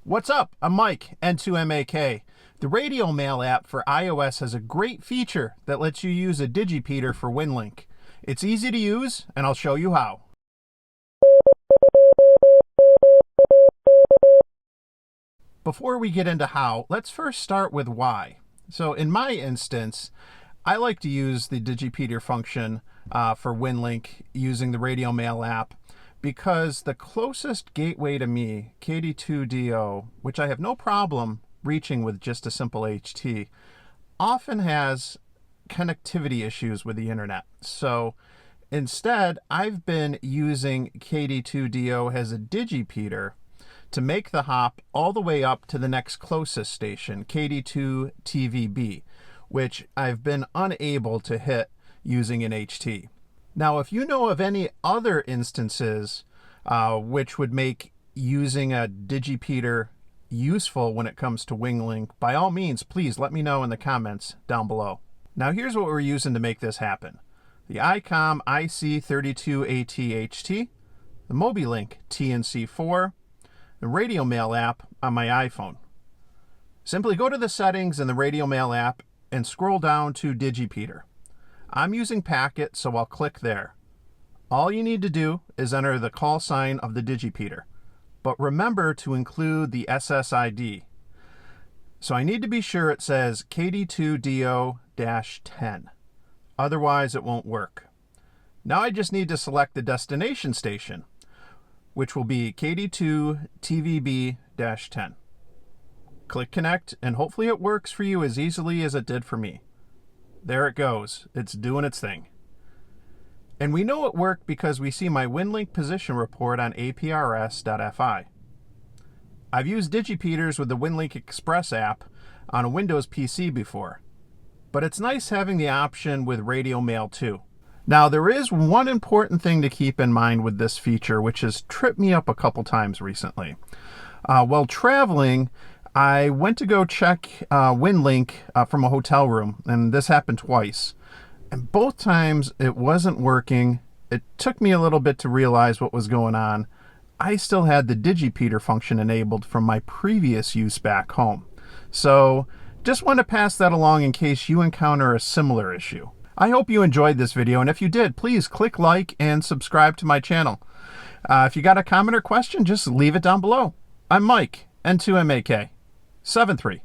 What's up? I'm Mike, N2MAK. The RadioMail app for iOS has a great feature that lets you use a digipeater for Winlink. It's easy to use, and I'll show you how. Before we get into how, let's first start with why. So in my instance, I like to use the digipeater function for Winlink using the RadioMail app because the closest gateway to me, KD2DO, which I have no problem reaching with just a simple HT, often has connectivity issues with the internet. So instead, I've been using KD2DO as a digipeater to make the hop all the way up to the next closest station, KD2TVB, which I've been unable to hit using an HT. Now, if you know of any other instances which would make using a digipeater useful when it comes to Winlink, by all means, please let me know in the comments down below. Now, here's what we're using to make this happen. The ICOM IC32AT-HT, the Mobilink TNC4, the RadioMail app on my iPhone. Simply go to the settings in the RadioMail app and scroll down to digipeater. I'm using Packet, so I'll click there. All you need to do is enter the call sign of the digipeater, but remember to include the SSID. So I need to be sure it says KD2DO-10. Otherwise, it won't work. Now I just need to select the destination station, which will be KD2TVB-10. Click Connect, and hopefully it works for you as easily as it did for me. There it goes. It's doing its thing. And we know it worked because we see my Winlink position report on aprs.fi. I've used digipeaters with the Winlink Express app on a Windows PC before, but it's nice having the option with RadioMail too. Now, there is one important thing to keep in mind with this feature, which has tripped me up a couple times recently. While traveling, I went to go check Winlink from a hotel room, and this happened twice. And both times it wasn't working. It took me a little bit to realize what was going on. I still had the digipeater function enabled from my previous use back home. So just want to pass that along in case you encounter a similar issue. I hope you enjoyed this video, and if you did, please click like and subscribe to my channel. If you got a comment or question, just leave it down below. I'm Mike, N2MAK. 7-3.